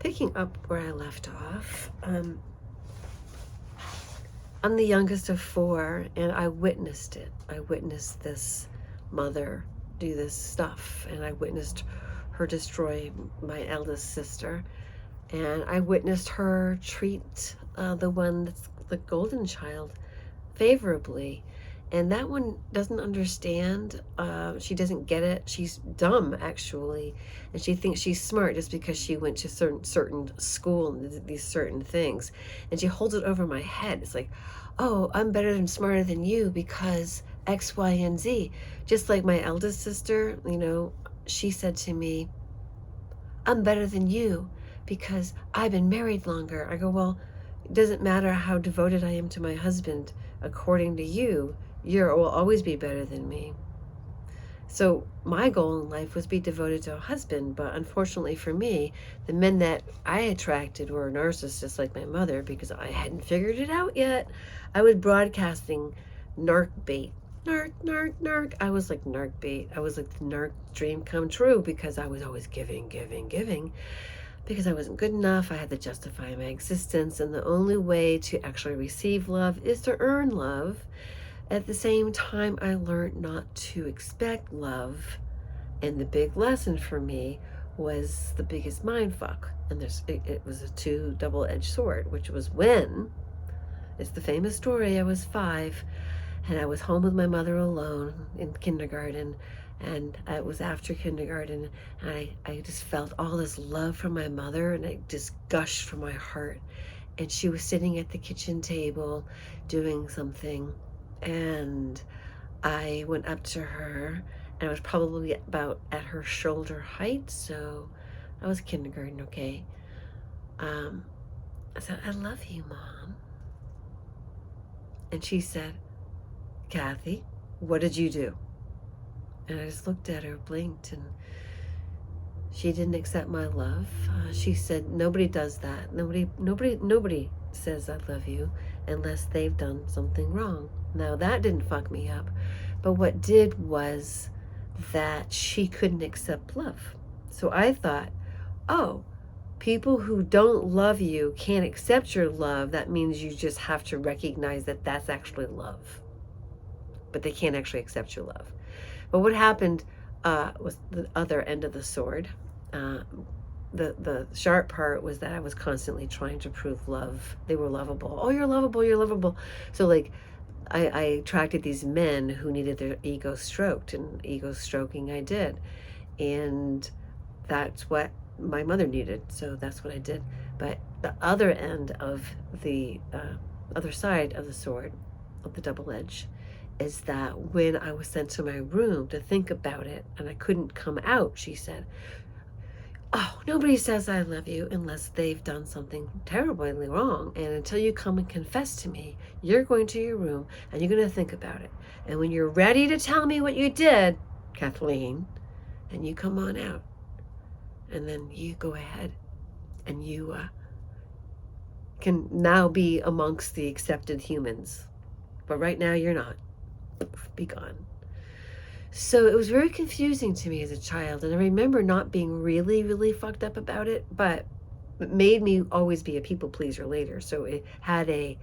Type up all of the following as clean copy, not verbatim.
Picking up where I left off, I'm the youngest of four, and I witnessed it. I witnessed this mother do this stuff, and I witnessed her destroy my eldest sister, and I witnessed her treat the one that's the golden child favorably. And that one doesn't understand. She doesn't get it. She's dumb, actually, and she thinks she's smart just because she went to certain school and did these certain things. And she holds it over my head. It's like, oh, I'm better and smarter than you because X, Y, and Z. Just like my eldest sister, she said to me, I'm better than you because I've been married longer. I go, well, it doesn't matter how devoted I am to my husband. According to you, you will always be better than me. So my goal in life was to be devoted to a husband, but unfortunately for me, the men that I attracted were narcissists like my mother because I hadn't figured it out yet. I was broadcasting narc bait. Narc, narc, narc. I was like narc bait. I was like the narc dream come true because I was always giving, giving, giving. Because I wasn't good enough, I had to justify my existence, and the only way to actually receive love is to earn love. At the same time, I learned not to expect love, and the big lesson for me was the biggest mind fuck. And it was a two double-edged sword, which was when, it's the famous story, I was 5, and I was home with my mother alone in kindergarten, and it was after kindergarten, and I just felt all this love from my mother, and it just gushed from my heart. And she was sitting at the kitchen table doing something, and I went up to her, and I was probably about at her shoulder height, so I was kindergarten, okay? I said, I love you, Mom. And she said, Kathy, what did you do? And I just looked at her, blinked, and she didn't accept my love. She said, nobody does that. Nobody says I love you unless they've done something wrong. Now that didn't fuck me up, but what did was that she couldn't accept love. So I thought, oh, people who don't love you can't accept your love. That means you just have to recognize that that's actually love, but they can't actually accept your love. But what happened was the other end of the sword. The sharp part was that I was constantly trying to prove love. They were lovable. Oh, you're lovable, you're lovable. So like I attracted these men who needed their ego stroked, and ego stroking I did. And that's what my mother needed, so that's what I did. But the other end of the other side of the sword, of the double edge, is that when I was sent to my room to think about it and I couldn't come out, she said, oh, nobody says I love you unless they've done something terribly wrong. And until you come and confess to me, you're going to your room and you're going to think about it. And when you're ready to tell me what you did, Kathleen, and you come on out, and then you go ahead and you can now be amongst the accepted humans. But right now you're not. Be gone. So it was very confusing to me as a child, and I remember not being really, really fucked up about it, but it made me always be a people pleaser later, so it had a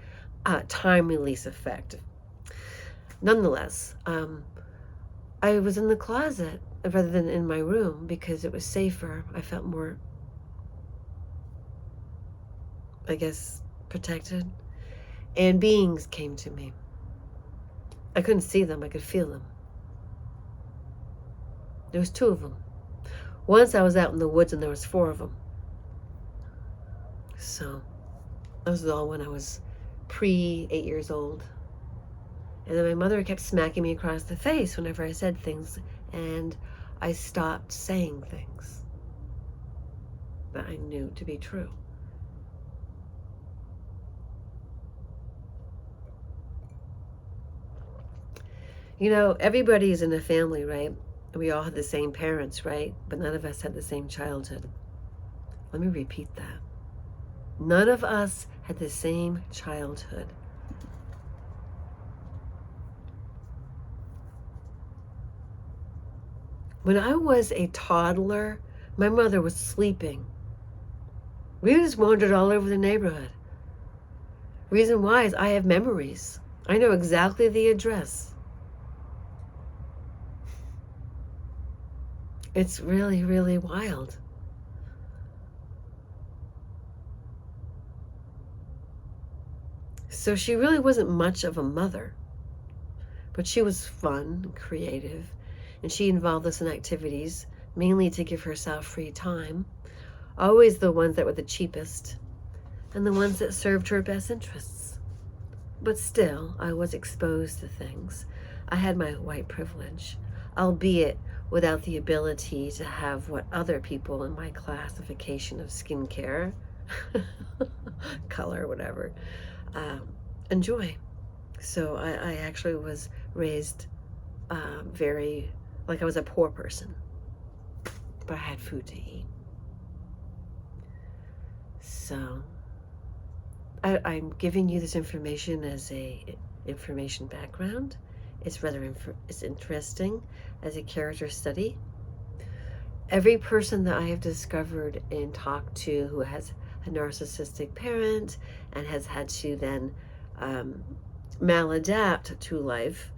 time release effect. Nonetheless, I was in the closet rather than in my room because it was safer. I felt more, I guess, protected, and beings came to me. I couldn't see them, I could feel them. There was 2 of them. Once I was out in the woods and there was 4 of them. So that was all when I was pre-8 years old. And then my mother kept smacking me across the face whenever I said things, and I stopped saying things that I knew to be true. You know, everybody is in a family, right? We all had the same parents, right? But none of us had the same childhood. Let me repeat that. None of us had the same childhood. When I was a toddler, my mother was sleeping. We just wandered all over the neighborhood. Reason why is I have memories. I know exactly the address. It's really, really wild. So she really wasn't much of a mother, but she was fun, creative, and she involved us in activities, mainly to give herself free time. Always the ones that were the cheapest, and the ones that served her best interests. But still, I was exposed to things. I had my white privilege, albeit without the ability to have what other people in my classification of skincare, color, whatever, enjoy. So I actually was raised very, like I was a poor person, but I had food to eat. So I'm giving you this information as a information background. It's rather it's interesting as a character study. Every person that I have discovered and talked to who has a narcissistic parent and has had to then maladapt to life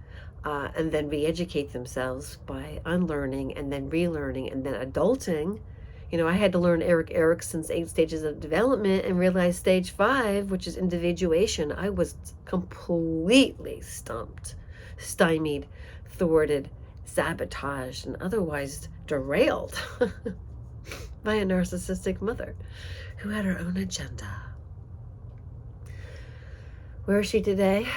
and then re-educate themselves by unlearning and then relearning and then adulting. You know, I had to learn Erik Erikson's 8 stages of development and realize stage 5, which is individuation. I was completely stumped, stymied, thwarted, sabotaged, and otherwise derailed by a narcissistic mother who had her own agenda. Where is she today?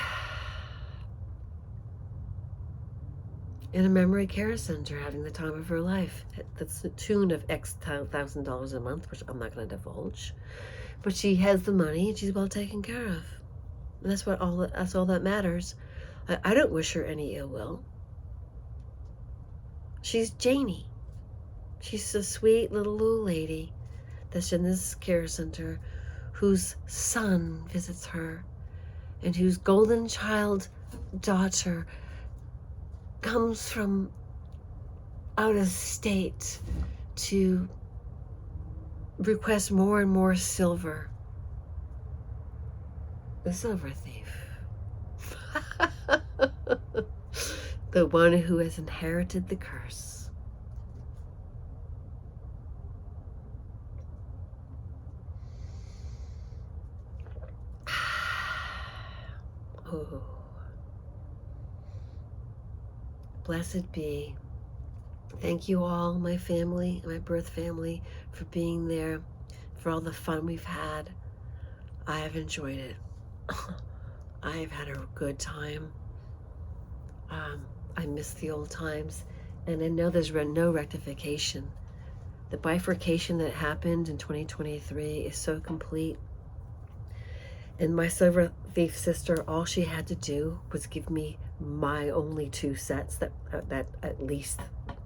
In a memory care center, having the time of her life. That's the tune of X $1,000 a month, which I'm not going to divulge. But she has the money and she's well taken care of. And that's all that matters. I don't wish her any ill will. She's Janie. She's a sweet little lady that's in this care center whose son visits her and whose golden child daughter comes from out of state to request more and more silver. The silver thief. The one who has inherited the curse. Oh. Blessed be. Thank you all, my family, my birth family, for being there, for all the fun we've had. I have enjoyed it. I have had a good time. I miss the old times, and I know there's no rectification. The bifurcation that happened in 2023 is so complete. And my silver thief sister, all she had to do was give me my only 2 sets, that at least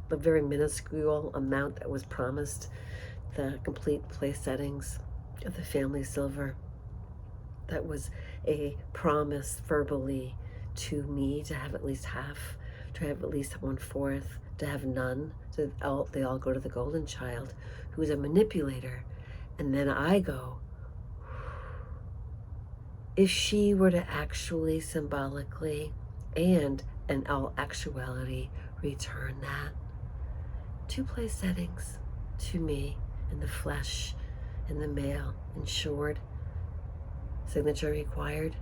the very minuscule amount that was promised, the complete place settings of the family silver. That was a promise verbally to me, to have at least half, to have at least 1/4, to have none. So they all go to the golden child, who is a manipulator. And then I go, if she were to actually symbolically and in all actuality return that 2 place settings to me in the flesh, in the mail, insured, signature required,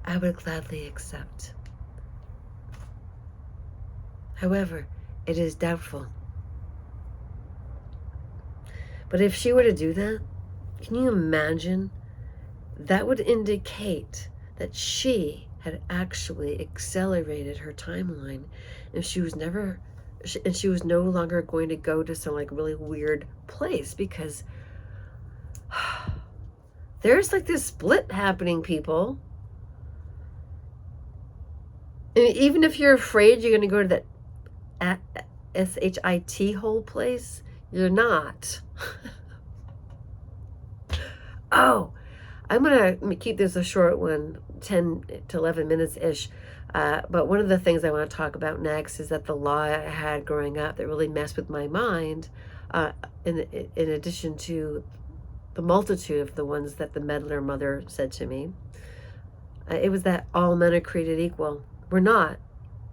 I would gladly accept. However, it is doubtful. But if she were to do that, can you imagine? That would indicate that she had actually accelerated her timeline, and she was no longer going to go to some like really weird place, because there's like this split happening, people. And even if you're afraid you're going to go to that SHIT whole place, you're not. Oh, I'm going to keep this a short one, 10 to 11 minutes-ish. But one of the things I want to talk about next is that the law I had growing up that really messed with my mind uh, in addition to the multitude of the ones that the meddler mother said to me. It was that all men are created equal. We're not.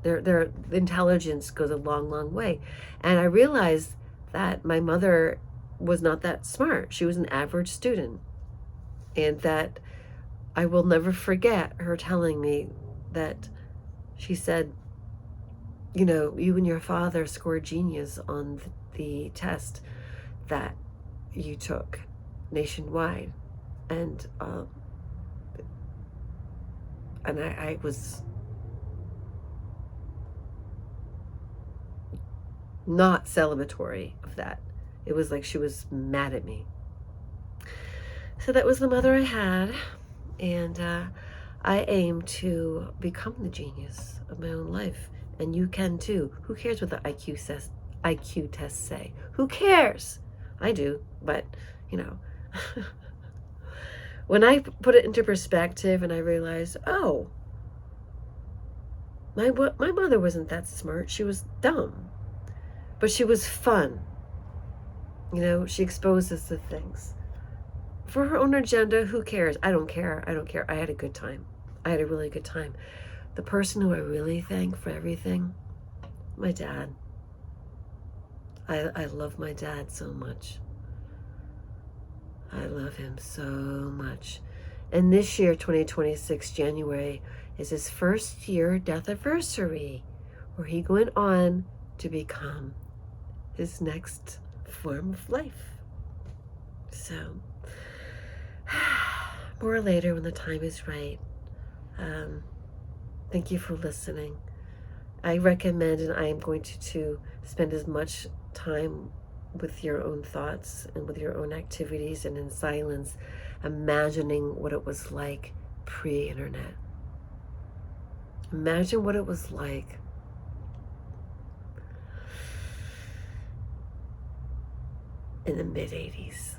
Their intelligence goes a long, long way. And I realized that my mother was not that smart. She was an average student. And that I will never forget her telling me that she said, you know, you and your father scored genius on the test that you took nationwide. And I was not celebratory of that. It was like she was mad at me. So that was the mother I had, and I aim to become the genius of my own life, and you can too. Who cares what the IQ tests say? Who cares? I do, but you know. When I put it into perspective and I realized, oh, my mother wasn't that smart. She was dumb, but she was fun. You know, she exposed us to things. For her own agenda, who cares? I don't care. I don't care. I had a good time. I had a really good time. The person who I really thank for everything, my dad. I love my dad so much. I love him so much. And this year, 2026, January, is his first year death anniversary, where he went on to become his next form of life. So, more later when the time is right. Thank you for listening. I recommend, and I am going to spend as much time with your own thoughts and with your own activities and in silence, imagining what it was like pre-internet. Imagine what it was like in the mid-'80s.